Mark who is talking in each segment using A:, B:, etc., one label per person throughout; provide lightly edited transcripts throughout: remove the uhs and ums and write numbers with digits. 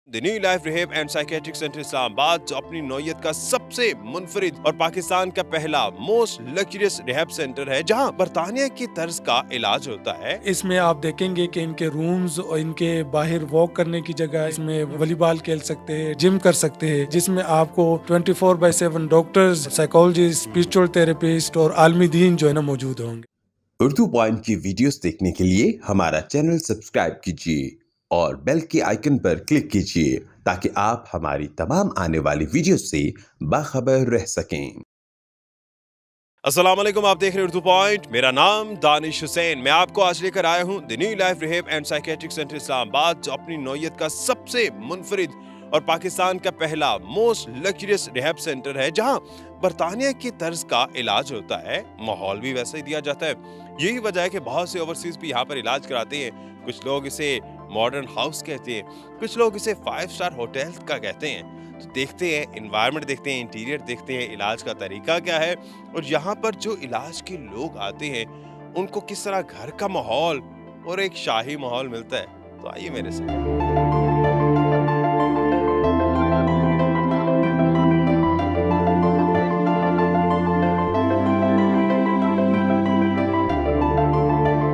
A: The new life rehab and psychiatric centre Islamabad, जो अपनी नौयत का सबसे मुनफरिद और पाकिस्तान का पहला मोस्ट लग्जरियस रिहेब सेंटर है, जहां बरतानिया की तर्ज का इलाज होता है।
B: इसमें आप देखेंगे कि इनके रूम्स और इनके बाहर वॉक करने की जगह, इसमें वॉलीबॉल खेल सकते हैं, जिम कर सकते हैं, जिसमें आपको 24/7 डॉक्टर्स, साइकोलॉजिस्ट, स्पिरिचुअल थेरेपिस्ट और आलमी दीन जो है ना मौजूद होंगे।
C: उर्दू पॉइंट की वीडियोस देखने के लिए हमारा चैनल सब्सक्राइब कीजिए और बेल के आइकन पर क्लिक कीजिए ताकि आप हमारी तमाम आने वाली वीडियोस से बाखबर रह सकें।
A: अस्सलाम वालेकुम, आप देख रहे हैं उर्दू पॉइंट। मेरा नाम दानिश हुसैन। मैं आपको आज लेकर आया हूं the new life rehab and psychiatric centre Islamabad, जो अपनी नौयत का सबसे मुनफरिद और पाकिस्तान का पहला मोस्ट लग्जरियस रिहेब सेंटर है, जहां बरतानिया की तर्ज का इलाज होता है। माहौल भी वैसा ही दिया जाता है। यही वजह है कि बहुत से ओवरसीज भी यहाँ पर इलाज कराते हैं। कुछ लोग इसे मॉडर्न हाउस कहते हैं, कुछ लोग इसे 5 स्टार होटल का कहते हैं। तो देखते हैं, एनवायरनमेंट देखते हैं, इंटीरियर देखते हैं, इलाज का तरीका क्या है और यहाँ पर जो इलाज के लोग आते हैं उनको किस तरह घर का माहौल और एक शाही माहौल मिलता है। तो आइए मेरे साथ।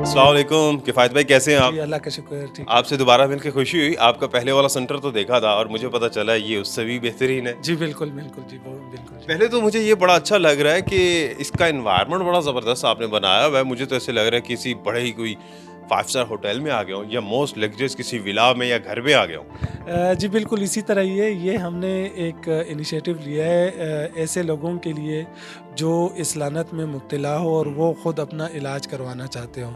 A: अस्सलाम वालेकुम, किफ़ायत भाई कैसे हैं आप?
B: जी, अल्लाह का शुक्र, ठीक।
A: आपसे दोबारा मिलकर खुशी हुई। आपका पहले वाला सेंटर तो देखा था और मुझे पता चला ये उससे भी बेहतरीन है।
B: जी बिल्कुल बिल्कुल, जी बिल्कुल जी।
A: पहले तो मुझे ये बड़ा अच्छा लग रहा है कि इसका एनवायरनमेंट बड़ा ज़बरदस्त आपने बनाया हुआ है। मुझे तो ऐसे लग रहा है किसी बड़े ही कोई 5 स्टार होटल में आ गया हूँ या मोस्ट लग्जरियस किसी विला में या घर में आ गया हूँ।
B: जी बिल्कुल, इसी तरह ही है। ये हमने एक इनिशिएटिव लिया है ऐसे लोगों के लिए जो इस लानत में मुब्तला हो और वो ख़ुद अपना इलाज करवाना चाहते हो।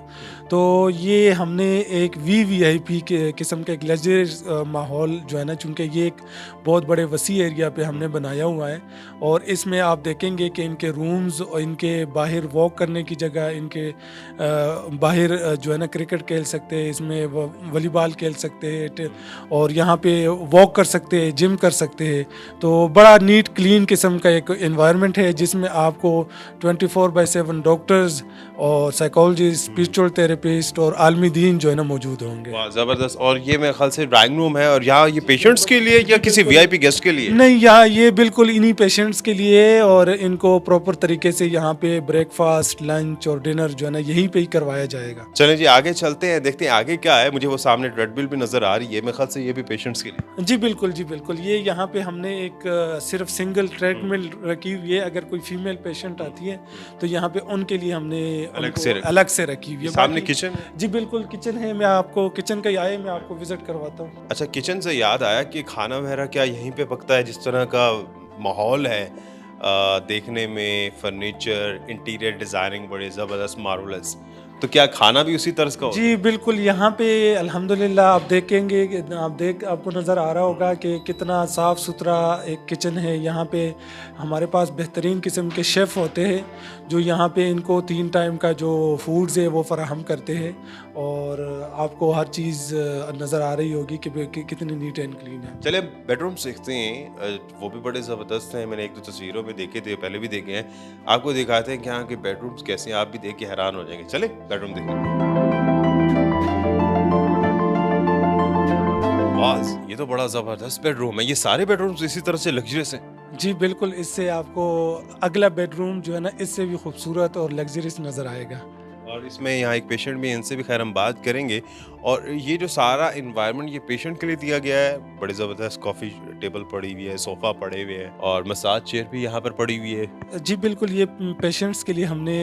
B: तो ये हमने एक वीवीआईपी के किस्म का एक लग्जरियस माहौल जो है ना, चूँकि ये एक बहुत बड़े वसी एरिया पे हमने बनाया हुआ है और इसमें आप देखेंगे कि इनके रूम्स और इनके बाहर वॉक करने की जगह, इनके बाहर जो है ना क्रिकेट खेल सकते हैं, इसमें वॉलीबॉल खेल सकते हैं और यहाँ पे वॉक कर सकते हैं, जिम कर सकते हैं। तो बड़ा नीट क्लीन किस्म का एक एनवायरनमेंट है जिसमें आपको 24/7 डॉक्टर्स और साइकोलॉजिस्ट, स्पिरिचुअल थेरेपिस्ट और आलमी दीन जो है ना मौजूद होंगे।
A: वाह, ज़बरदस्त। और ये मेरे ख्याल से ड्राइंग रूम है और यहाँ ये पेशेंट्स के लिए या किसी वीआईपी गेस्ट के लिए?
B: नहीं, यहाँ ये बिल्कुल इन्हीं पेशेंट्स के लिए है और इनको प्रॉपर तरीके से यहाँ पे ब्रेकफास्ट, लंच और डिनर जो है ना यहीं पे ही करवाया जाएगा।
A: चलें जी, आगे चलते हैं, देखते हैं आगे क्या है। मुझे वो सामने ट्रेडमिल भी नज़र आ रही है। मेरे ख्याल से ये भी पेशेंट्स के लिए।
B: जी बिल्कुल, जी बिल्कुल। ये यहाँ पे हमने एक सिर्फ सिंगल ट्रेडमिल रखी हुई है। अगर कोई फीमेल पेशेंट आती है तो यहाँ पे उनके लिए हमने अलग से रखी हुई है।
A: सामने किचन?
B: जी बिल्कुल, किचन है। मैं आपको किचन का ही आए, मैं आपको विजिट करवाता हूँ।
A: अच्छा, किचन से याद आया कि खाना वगैरह क्या यहीं पे पकता है? जिस तरह का माहौल है देखने में, फर्नीचर, इंटीरियर डिज़ाइनिंग बड़े ज़बरदस्त, मार्वलस, तो क्या खाना भी उसी तर्ज का होता है?
B: जी बिल्कुल, यहाँ पे अल्हम्दुलिल्लाह आप देखेंगे कि आपको नज़र आ रहा होगा कि कितना साफ़ सुथरा एक किचन है। यहाँ पे हमारे पास बेहतरीन किस्म के शेफ़ होते हैं जो यहाँ पे इनको 3 टाइम का जो फूड्स है वो फ़राहम करते हैं और आपको हर चीज़ नज़र आ रही होगी कि कितनी नीट एंड क्लीन है।
A: चलिए बेडरूम्स देखते हैं। वो भी बड़े ज़बरदस्त हैं। मैंने 1-2 तस्वीरों में देखे थे, पहले भी देखे हैं। आपको दिखाते हैं कि यहाँ के बेडरूम्स कैसे हैं, आप भी देख के हैरान हो जाएंगे। चले बेडरूम देखते हैं। वाह, ये तो बड़ा ज़बरदस्त बेडरूम है। ये सारे बेडरूम्स इसी तरह से लग्जरियस हैं?
B: जी बिल्कुल, इससे आपको अगला बेडरूम जो है ना इससे भी खूबसूरत और लग्जरियस नज़र आएगा।
A: और इसमें यहाँ एक पेशेंट भी है, इनसे भी खैर हम बात करेंगे। और ये जो सारा एनवायरनमेंट ये पेशेंट के लिए दिया गया है। बड़े ज़बरदस्त कॉफ़ी टेबल पड़ी हुई है, सोफ़ा पड़े हुए हैं और मसाज चेयर भी यहाँ पर पड़ी हुई है।
B: जी बिल्कुल, ये पेशेंट्स के लिए हमने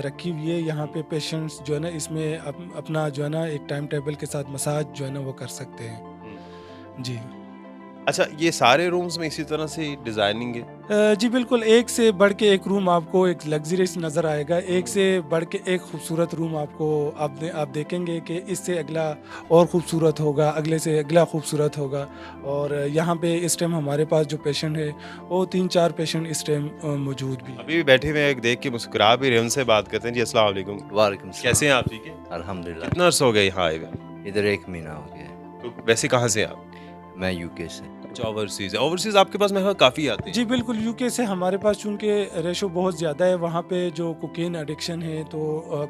B: रखी हुई है। यहाँ पे पेशेंट्स जो है ना इसमें अपना जो है ना एक टाइम टेबल के साथ मसाज जो है ना वो कर सकते हैं। जी।
A: अच्छा, ये सारे रूम्स में इसी तरह से डिज़ाइनिंग है?
B: जी बिल्कुल, एक से बढ़ के एक रूम आपको एक लग्जरियस नज़र आएगा। एक से बढ़ के एक खूबसूरत रूम आपको आप देखेंगे कि इससे अगला और ख़ूबसूरत होगा, अगले से अगला खूबसूरत होगा। और यहाँ पे इस टाइम हमारे पास जो पेशेंट है वो 3-4 पेशेंट इस टाइम मौजूद भी हैं।
A: अभी भी बैठे हुए हैं, देख के मुस्कुरा भी रहे हैं। उनसे बात करते हैं। जी अस्सलाम वालेकुम।
D: वालेकुम सलाम।
A: कैसे हैं आप? ठीक है
D: अल्हम्दुलिल्लाह।
A: कितना अर्सा हो गया यहाँ आए हुए?
D: इधर 1 महीना हो गया है।
A: तो वैसे कहाँ से हैं आप?
D: मैं यूके से।
A: अच्छा, ओवरसीज है। ओवरसीज आपके पास मेरे ख्याल काफ़ी आते हैं।
B: जी बिल्कुल, यूके से हमारे पास चूँकि रेशो बहुत ज़्यादा है, वहाँ पे जो कोकेन एडिक्शन है तो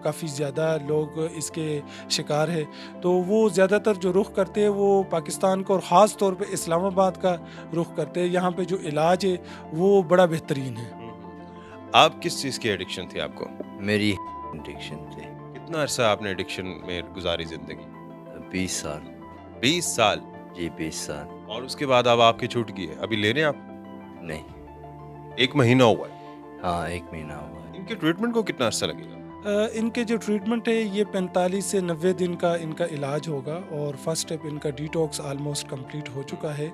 B: काफ़ी ज़्यादा लोग इसके शिकार है। तो वो ज़्यादातर जो रुख करते हैं वो पाकिस्तान को और ख़ास तौर पे इस्लामाबाद का रुख करते हैं। यहाँ पे जो इलाज है वो बड़ा बेहतरीन है।
A: आप किस चीज़ की एडिक्शन थी आपको?
D: मेरी एडिक्शन थी।
A: कितना अरसा आपने एडिक्शन में गुजारी ज़िंदगी?
D: 20 साल।
A: 20 साल।
D: जी 20 साल।
A: और उसके बाद अब आपकी छूट गई है। अभी ले रहे हैं आप?
D: नहीं।
A: 1 महीना हुआ है।
D: हाँ 1 महीना हुआ है।
A: इनके ट्रीटमेंट को कितना अरसा लगेगा?
B: इनके जो ट्रीटमेंट है ये 45 से 90 दिन का इनका इलाज होगा और फर्स्ट स्टेप इनका डिटॉक्स ऑलमोस्ट कंप्लीट हो चुका है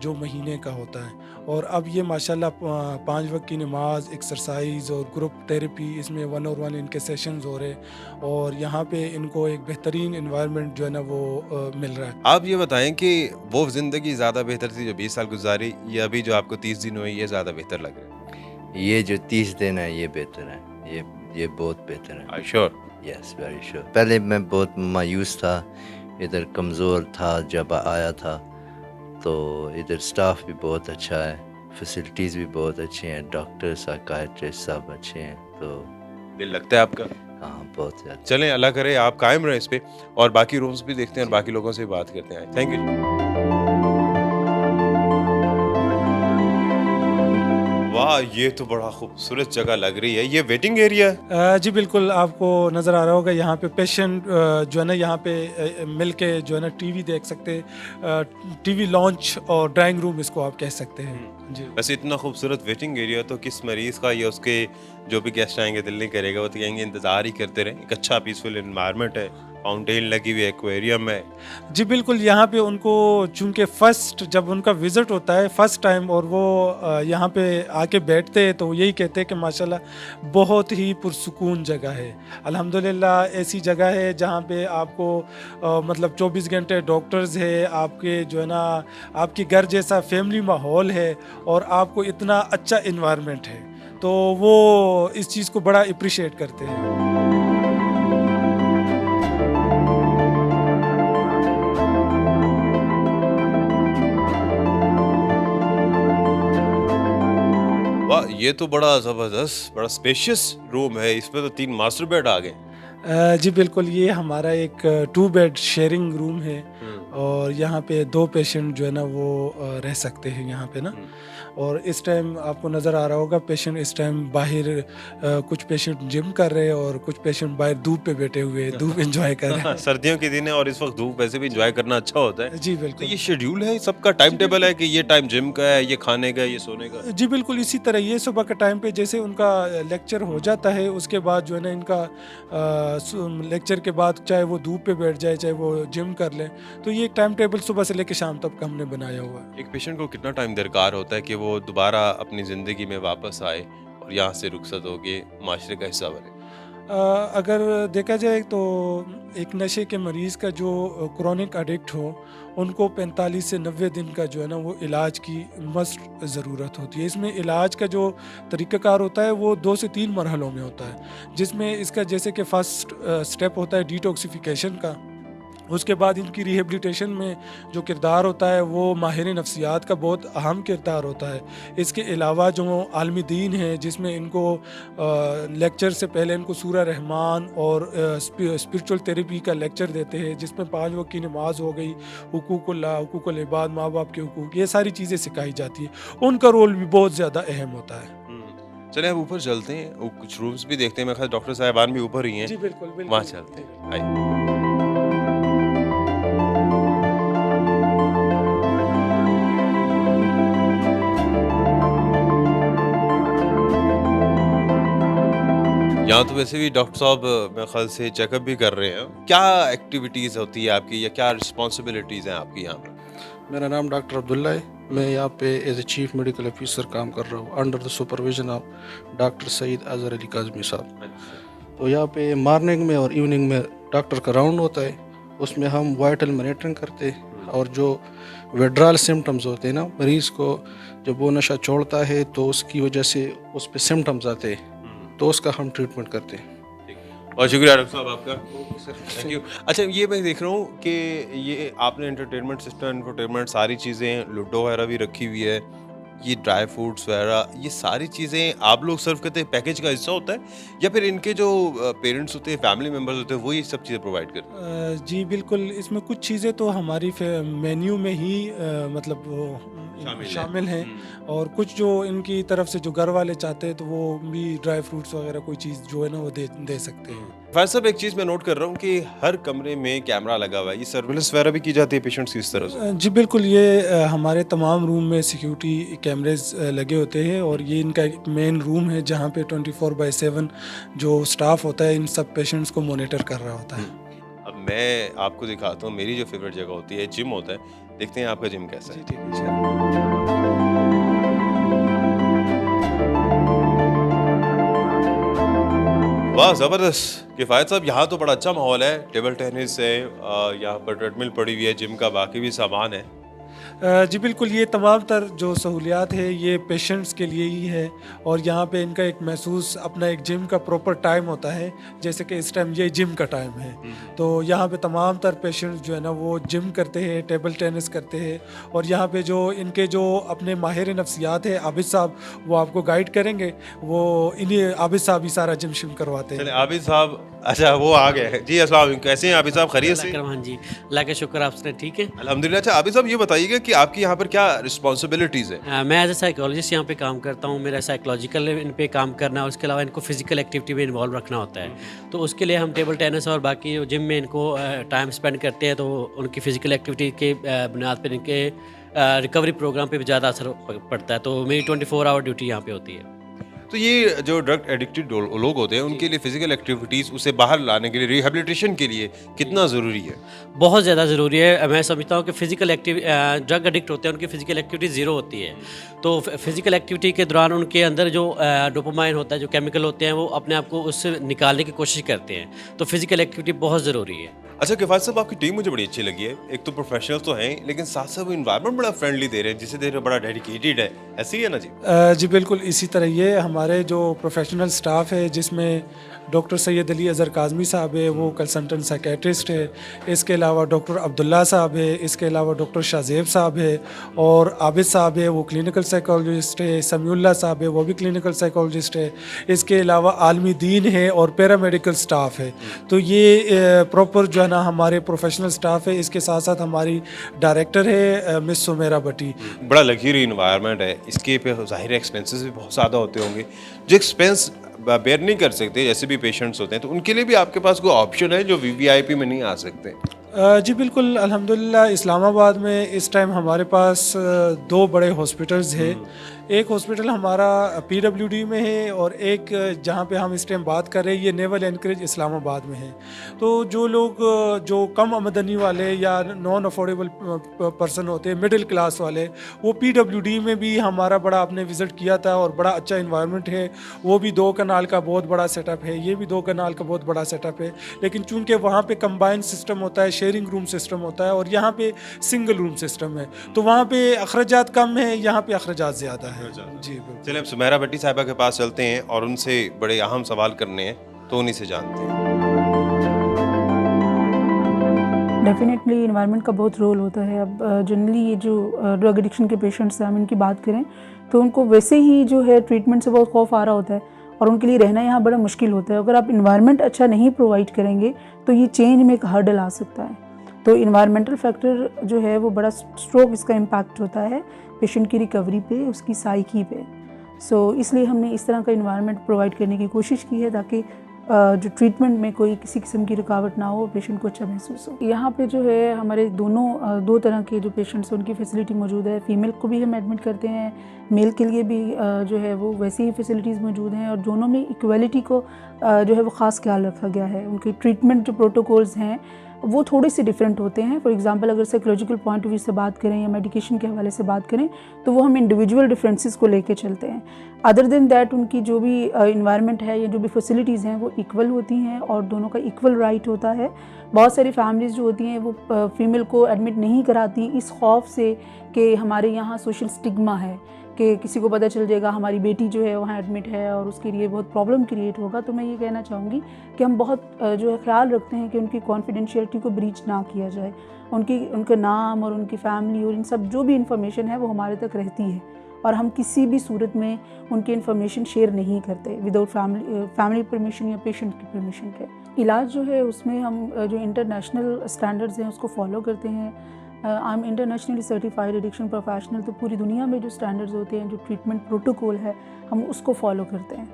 B: जो महीने का होता है। और अब ये माशाल्लाह 5 वक्त की नमाज, एक्सरसाइज और ग्रुप थेरेपी, इसमें 1 on 1 इनके सेशंस हो रहे हैं और यहाँ पे इनको एक बेहतरीन इन्वायरमेंट जो है ना वो मिल रहा है।
A: आप ये बताएं कि वो ज़िंदगी ज़्यादा बेहतर थी जो 20 साल गुजारी, या अभी जो आपको 30 दिन हुए ये ज़्यादा बेहतर लग रहा है?
D: ये जो 30 दिन है ये बेहतर है। ये बहुत बेहतर है।
A: Are you sure?
D: Yes very sure. पहले मैं बहुत मायूस था, इधर कमज़ोर था जब आया था। तो इधर स्टाफ भी बहुत अच्छा है, फैसिलिटीज़ भी बहुत अच्छी हैं, डॉक्टर साइकियाट्रिस्ट सब अच्छे हैं। तो
A: दिल लगता है आपका?
D: हाँ बहुत ज़्यादा।
A: चलें, अल्लाह करे आप कायम रहें इस पे, और बाकी रूम्स भी देखते हैं और बाकी लोगों से बात करते हैं। Thank you. वाह, ये तो बड़ा खूबसूरत जगह लग रही है। ये वेटिंग एरिया है?
B: जी बिल्कुल, आपको नज़र आ रहा होगा यहाँ पे पेशेंट जो है ना यहाँ पे मिल के जो है ना टीवी देख सकते हैं। टीवी लॉन्च और ड्राइंग रूम इसको आप कह सकते हैं। जी
A: वैसे इतना खूबसूरत वेटिंग एरिया तो किस मरीज़ का या उसके जो भी गेस्ट आएंगे दिल नहीं करेगा, वो तो कहेंगे इंतज़ार ही करते रहें। एक अच्छा पीसफुल एनवायरनमेंट है, फाउंटेन लगी हुई है, एक्वेरियम है।
B: जी बिल्कुल, यहाँ पे उनको चूँकि फ़र्स्ट जब उनका विज़िट होता है फ़र्स्ट टाइम और वो यहाँ पे आके बैठते हैं तो यही कहते हैं कि माशाल्लाह बहुत ही पुरसुकून जगह है। अल्हम्दुलिल्लाह ऐसी जगह है जहाँ पे आपको मतलब 24 घंटे डॉक्टर्स है, आपके जो है ना आपके घर जैसा फैमिली माहौल है और आपको इतना अच्छा इन्वायरमेंट है, तो वो इस चीज़ को बड़ा अप्रिशिएट करते हैं।
A: वाह, ये तो बड़ा ज़बरदस्त, बड़ा स्पेशियस रूम है। इसमें तो 3 मास्टर बेड आ गए।
B: जी बिल्कुल, ये हमारा एक 2 बेड शेयरिंग रूम है और यहाँ पे 2 पेशेंट जो है ना वो रह सकते हैं यहाँ पे ना। और इस टाइम आपको नज़र आ रहा होगा पेशेंट इस टाइम बाहर कुछ पेशेंट जिम कर रहे हैं और कुछ पेशेंट बाहर धूप पे बैठे हुए हैं, धूप एंजॉय कर रहे हैं।
A: सर्दियों के दिन है और इस वक्त धूप वैसे भी एंजॉय करना अच्छा होता है।
B: जी
A: तो
B: बिल्कुल।
A: ये शेड्यूल है, सबका टाइम टेबल है कि ये टाइम जिम का है, ये खाने का है, ये सोने का?
B: जी बिल्कुल, इसी तरह ये सुबह के टाइम पे जैसे उनका लेक्चर हो जाता है उसके बाद जो है ना इनका लेक्चर के बाद चाहे वो धूप पे बैठ जाए चाहे वो जिम कर लें, तो ये एक टाइम टेबल सुबह से लेकर शाम तक हमने बनाया हुआ है।
A: एक पेशेंट को कितना टाइम दरकार होता है कि वो दोबारा अपनी ज़िंदगी में वापस आए और यहाँ से रुखसत होके माशरे का हिस्सा बने?
B: अगर देखा जाए तो एक नशे के मरीज़ का जो क्रोनिक एडिक्ट हो उनको 45 से 90 दिन का जो है ना वो इलाज की मस्ट ज़रूरत होती है। इसमें इलाज का जो तरीक़ाकार होता है वो 2 से 3 मरहलों में होता है, जिसमें इसका जैसे कि फ़र्स्ट स्टेप होता है डिटॉक्सिफिकेशन का। उसके बाद इनकी रिहेबिलिटेशन में जो किरदार होता है वो माहिर नफ्सियात का बहुत अहम किरदार होता है। इसके अलावा जो आलमी दीन है जिसमें इनको लेक्चर से पहले इनको सूरा रहमान और स्पिरिचुअल थेरेपी का लेक्चर देते हैं जिसमें 5 वक्त की नमाज हो गई, हुकूकुल्लाह, हुकूकुल इबाद, माँ बाप के हुकूक, ये सारी चीज़ें सिखाई जाती है। उनका रोल भी बहुत ज़्यादा अहम होता है।
A: चले अब ऊपर चलते हैं, कुछ रूम्स भी देखते हैं। मैं ख्याल डॉक्टर साहिबान भी ऊपर ही हैं।
B: जी बिल्कुल बिल्कुल।
A: वहाँ चलते हैं, आइए। यहाँ तो वैसे भी डॉक्टर साहब मेरे ख्याल से चेकअप भी कर रहे हैं। क्या एक्टिविटीज़ होती है आपकी या क्या रिस्पॉन्सिबिलिटीज़ हैं आपकी यहाँ पर?
E: मेरा नाम डॉक्टर अब्दुल्ला है। मैं यहाँ पे as a chief medical officer काम कर रहा हूँ under the supervision of doctor Syed Azhar Ali Kazmi साहब। तो यहाँ पे मॉर्निंग में और इवनिंग में डॉक्टर का राउंड होता है, उसमें हम वाइटल मॉनिटरिंग करते हैं और जो विड्रॉल सिम्टम्स होते हैं ना, मरीज़ को जब वो नशा छोड़ता है तो उसकी वजह से उस पर सिम्टम्स आते हैं तो उसका हम ट्रीटमेंट करते हैं।
A: बहुत शुक्रिया डॉक्टर साहब आपका, थैंक यू। अच्छा, ये मैं देख रहा हूँ कि ये आपने एंटरटेनमेंट सिस्टम, इंफोटेनमेंट सारी चीज़ें, लूडो वगैरह भी रखी हुई है, ये ड्राई फ्रूट्स वगैरह, ये सारी चीज़ें आप लोग सर्व करते हैं, पैकेज का हिस्सा होता है या फिर इनके जो पेरेंट्स होते हैं, फैमिली मेम्बर्स होते हैं, वो ये सब चीज़ें प्रोवाइड करते हैं?
B: जी बिल्कुल, इसमें कुछ चीज़ें तो हमारी मेन्यू में ही मतलब वो शामिल हैं, और कुछ जो इनकी तरफ से जो घर वाले चाहते हैं तो वो भी ड्राई फ्रूट्स वगैरह कोई चीज़ जो है ना वो दे सकते हैं।
A: फायद साहब, एक चीज़ मैं नोट कर रहा हूँ कि हर कमरे में कैमरा लगा हुआ है, ये सर्विलेंस वगैरह भी की जाती है पेशेंट्स की इस तरह से?
B: जी बिल्कुल, ये हमारे तमाम रूम में सिक्योरिटी कैमरेज लगे होते हैं, और ये इनका एक मेन रूम है जहाँ पे 24/7 जो स्टाफ होता है इन सब पेशेंट्स को मॉनिटर कर रहा होता है।
A: अब मैं आपको दिखाता हूँ, मेरी जो फेवरेट जगह होती है जिम होता है, देखते हैं आपका जिम कैसा
B: जी
A: है।
B: ठीक है, चलिए।
A: वाह ज़बरदस्त किफ़ायत साहब, यहाँ तो बड़ा अच्छा माहौल है, टेबल टेनिस है, यहाँ पर ट्रेडमिल पड़ी हुई है, जिम का बाकी भी सामान है।
B: जी बिल्कुल, ये तमाम तर जो सहूलियात है ये पेशेंट्स के लिए ही है, और यहाँ पे इनका एक महसूस अपना एक जिम का प्रॉपर टाइम होता है, जैसे कि इस टाइम ये जिम का टाइम है, तो यहाँ पे तमाम तर पेशेंट्स जो है ना वो जिम करते हैं, टेबल टेनिस करते हैं, और यहाँ पे जो इनके जो अपने माहिर नफ्सियात है आबिद साहब, वो आपको गाइड करेंगे, वो इन्हीं आबिद साहब ही सारा जिम शिम करवाते
A: चलिए
B: हैं।
A: आबिद साहब, अच्छा वो आ गए हैं जी। अस्सलाम वालेकुम, कैसे हैं आबिद साहब, खैरियत से?
F: हाँ जी, अल्लाह का शुक्र, आपसे ठीक है।
A: अल्हम्दुलिल्लाह। अच्छा आबिद साहब, ये बताइएगा कि आपकी यहाँ पर क्या रिस्पॉन्सिबिलिटीज़ है?
F: मैं एज ए साइकोलॉजिस्ट यहाँ पे काम करता हूँ, मेरा साइकोलॉजिकल इन पे काम करना है, उसके अलावा इनको फिजिकल एक्टिविटी में इन्वॉल्व रखना होता है। तो उसके लिए हम टेबल टेनिस और बाकी जिम में इनको टाइम स्पेंड करते हैं, तो उनकी फिजिकल एक्टिविटी के बुनियाद पर इनके रिकवरी प्रोग्राम पे भी ज़्यादा असर पड़ता है। तो मेरी 24 आवर ड्यूटी यहाँ पे होती है।
A: तो ये जो ड्रग एडिक्टेड लोग होते हैं, उनके लिए फिजिकल एक्टिविटीज़, उसे बाहर लाने के लिए, रिहेबिलिटेशन के लिए कितना ज़रूरी है?
F: बहुत ज़्यादा ज़रूरी है। मैं समझता हूँ कि फ़िज़िकल ड्रग एडिक्ट होते हैं, उनकी फ़िज़िकल एक्टिविटी ज़ीरो होती है। तो फ़िज़िकल एक्टिविटी के दौरान उनके अंदर जो डोपामाइन होता है, जो केमिकल होते हैं, वो अपने आप को उससे निकालने की कोशिश करते हैं। तो फ़िज़िकल एक्टिविटी बहुत ज़रूरी है।
A: अच्छा किफ़ायत साहब, आपकी टीम मुझे बड़ी अच्छी लगी है। एक तो प्रोफेशनल तो हैं, लेकिन साथ साथ वो इन्वायरमेंट बड़ा फ्रेंडली दे रहे हैं, जिसे दे रहे हैं बड़ा डेडिकेटेड है, ऐसे ही है ना जी?
B: जी बिल्कुल, इसी तरह ये हमारे जो प्रोफेशनल स्टाफ है, जिसमें डॉक्टर सैयद अली अज़हर काज़मी साहब है, वो कंसल्टेंट साइकेट्रिस्ट है, इसके अलावा डॉक्टर अब्दुल्ला साहब है, इसके अलावा डॉक्टर शाहजेब साहब है, और आबिद साहब है वो क्लिनिकल साइकोलॉजिस्ट है, समीउल्लाह साहब है वो भी क्लिनिकल साइकोलॉजिस्ट है, इसके अलावा आलमी दीन है और पैरामेडिकल स्टाफ है। तो ये प्रॉपर जो है ना हमारे प्रोफेशनल स्टाफ है। इसके साथ साथ हमारी डायरेक्टर है मिस सुमेरा भट्टी।
A: बड़ा लग्जरी इन्वायरमेंट है, इसके पे ज़ाहिर एक्सपेंसेस भी बहुत ज़्यादा होते होंगे, जो एक्सपेंस बेयर नहीं कर सकते, जैसे भी पेशेंट्स होते हैं, तो उनके लिए भी आपके पास कोई ऑप्शन है जो वीवीआईपी में नहीं आ सकते?
B: जी बिल्कुल, अल्हम्दुलिल्लाह इस्लामाबाद में इस टाइम हमारे पास 2 बड़े हॉस्पिटल्स हैं। एक हॉस्पिटल हमारा पीडब्ल्यूडी में है, और एक जहाँ पे हम इस टाइम बात कर रहे हैं ये नेवल एनकरेज इस्लामाबाद में है। तो जो लोग जो कम आमदनी वाले या नॉन अफोर्डेबल पर्सन होते हैं, मिडिल क्लास वाले, वो पीडब्ल्यूडी में भी हमारा बड़ा आपने विज़िट किया था, और बड़ा अच्छा इन्वायरमेंट है। वो भी 2 कनाल का बहुत बड़ा सेटअप है, ये भी 2 कनाल का बहुत बड़ा सेटअप है, लेकिन चूंकि वहाँ पे कंबाइंड सिस्टम होता है, शेयरिंग रूम सिस्टम होता है, और यहाँ पे सिंगल रूम सिस्टम है, तो वहाँ पे अखराजात कम है, यहाँ पे अखराजात ज़्यादा है। जी बिल्कुल।
A: चलिए अब सुमेरा भट्टी साहिबा के पास चलते हैं और उनसे बड़े अहम सवाल करने हैं, तो उन्हीं से जानते हैं।
G: डेफिनेटली इन्वायरमेंट का बहुत रोल होता है। अब जनरली ये जो ड्रग एडिक्शन के पेशेंट्स हैं, हम इनकी बात करें तो उनको वैसे ही जो है ट्रीटमेंट से बहुत खौफ आ रहा होता है, और उनके लिए रहना यहाँ बड़ा मुश्किल होता है। अगर आप इन्वायरमेंट अच्छा नहीं प्रोवाइड करेंगे तो ये चेंज में एक हर्डल आ सकता है। तो इन्वायरमेंटल फैक्टर जो है वो बड़ा स्ट्रोक इसका इम्पैक्ट होता है पेशेंट की रिकवरी पे, उसकी साइकी पे। सो इसलिए हमने इस तरह का इन्वायरमेंट प्रोवाइड करने की कोशिश की है, ताकि जो ट्रीटमेंट में कोई किसी किस्म की रुकावट ना हो, पेशेंट को अच्छा महसूस हो। यहाँ पे जो है हमारे दो तरह के जो पेशेंट्स हैं उनकी फैसिलिटी मौजूद है। फीमेल को भी हम एडमिट करते हैं, मेल के लिए भी जो है वो वैसी ही फैसिलिटीज़ मौजूद हैं, और दोनों में इक्वलिटी को जो है वो ख़ास ख्याल रखा गया है। उनके ट्रीटमेंट जो प्रोटोकॉल्स हैं वो थोड़े से डिफरेंट होते हैं। फॉर एग्जांपल अगर साइकोलॉजिकल पॉइंट ऑफ व्यू से बात करें या मेडिकेशन के हवाले से बात करें, तो वो हम इंडिविजुअल डिफरेंसेस को लेके चलते हैं। अदर देन दैट उनकी जो भी इन्वायरमेंट है या जो भी फैसिलिटीज़ हैं वो इक्वल होती हैं, और दोनों का इक्वल राइट होता है। बहुत सारी फैमिलीज़ जो होती हैं वो फीमेल को एडमिट नहीं कराती इस खौफ से कि हमारे यहाँ सोशल स्टिग्मा है कि किसी को पता चल जाएगा हमारी बेटी जो है वहाँ एडमिट है और उसके लिए बहुत प्रॉब्लम क्रिएट होगा। तो मैं ये कहना चाहूँगी कि हम बहुत जो है ख्याल रखते हैं कि उनकी कॉन्फिडेंशियलिटी को ब्रीच ना किया जाए। उनका नाम और उनकी फैमिली और इन सब जो भी इंफॉर्मेशन है वो हमारे तक रहती है और हम किसी भी सूरत में उनकी इन्फॉर्मेशन शेयर नहीं करते विदाउट फैमिली परमिशन या पेशेंट की परमिशन के। इलाज जो है उसमें हम जो इंटरनेशनल स्टैंडर्ड्स हैं उसको फॉलो करते हैं। I am internationally certified addiction professional, तो पूरी दुनिया में जो स्टैंडर्ड्स होते हैं, जो ट्रीटमेंट प्रोटोकॉल है, हम उसको फॉलो करते हैं,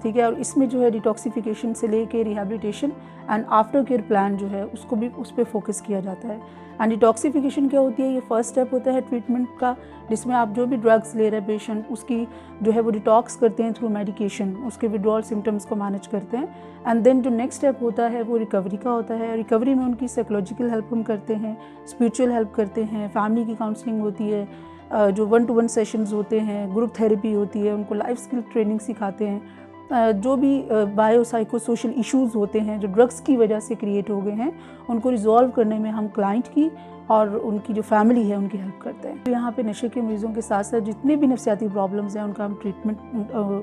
G: ठीक है। और इसमें जो है डिटॉक्सिफिकेशन से लेके rehabilitation and after care plan जो है उसको भी उस पर फोकस किया जाता है। एंड डिटॉक्सिफिकेशन क्या होती है, ये फर्स्ट स्टेप होता है ट्रीटमेंट का, जिसमें आप जो भी ड्रग्स ले रहे हैं पेशेंट उसकी जो है वो डिटॉक्स करते हैं थ्रू मेडिकेशन, उसके विड्रॉल सिम्टम्स को मैनेज करते हैं। एंड देन जो नेक्स्ट स्टेप होता है वो रिकवरी का होता है। रिकवरी में उनकी साइकोलॉजिकल हेल्प हम करते हैं, स्पिरिचुअल हेल्प करते हैं, फैमिली की काउंसलिंग होती है, जो 1-to-1 सेशंस होते हैं, ग्रुप थेरेपी होती है, उनको लाइफ स्किल ट्रेनिंग सिखाते हैं। जो भी बायो साइको सोशल इश्यूज़ होते हैं जो ड्रग्स की वजह से क्रिएट हो गए हैं, उनको रिजॉल्व करने में हम क्लाइंट की और उनकी जो फैमिली है उनकी हेल्प करते हैं। तो यहाँ पे नशे के मरीज़ों के साथ साथ जितने भी नफसियाती प्रॉब्लम्स हैं उनका हम ट्रीटमेंट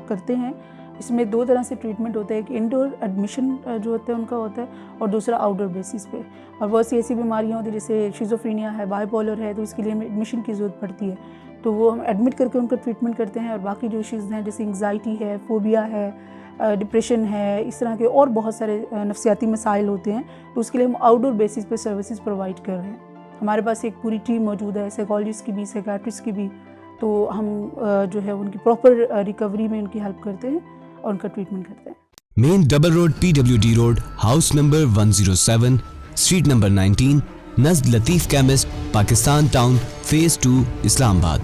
G: करते हैं। इसमें 2 तरह से ट्रीटमेंट होता है, एक इंडोर एडमिशन जो होता है उनका होता है और दूसरा आउटडोर बेसिस पे। और बहुत सी ऐसी बीमारियाँ होती हैं जैसे शिज़ोफ्रेनिया है, बाइपोलर है, तो इसके लिए हमें एडमिशन की ज़रूरत पड़ती है, तो वो हम एडमिट करके उनका ट्रीटमेंट करते हैं। और बाकी जो इश्यूज़ हैं जैसे एंग्जाइटी है, फोबिया है, डिप्रेशन है, इस तरह के और बहुत सारे नफसियाती मसाइल होते हैं, तो उसके लिए हम आउटडोर बेसिस पे सर्विसेज प्रोवाइड कर रहे हैं। हमारे पास एक पूरी टीम मौजूद है, साइकोलॉजिस्ट की भी, साइकियाट्रिस्ट की भी, तो हम जो है उनकी प्रॉपर रिकवरी में उनकी हेल्प करते हैं और उनका ट्रीटमेंट करते हैं।
H: Main double road PWD road, house number 107, street number 19, नज़द Latif chemist, Pakistan town, phase 2, Islamabad.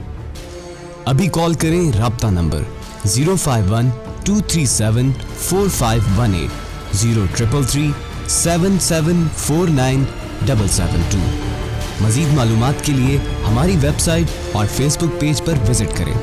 H: अभी कॉल करें राब्ता नंबर 051-237-4518, 0333-7749-772। मज़ीद मालूमात के लिए हमारी वेबसाइट और फेसबुक पेज पर विजिट करें।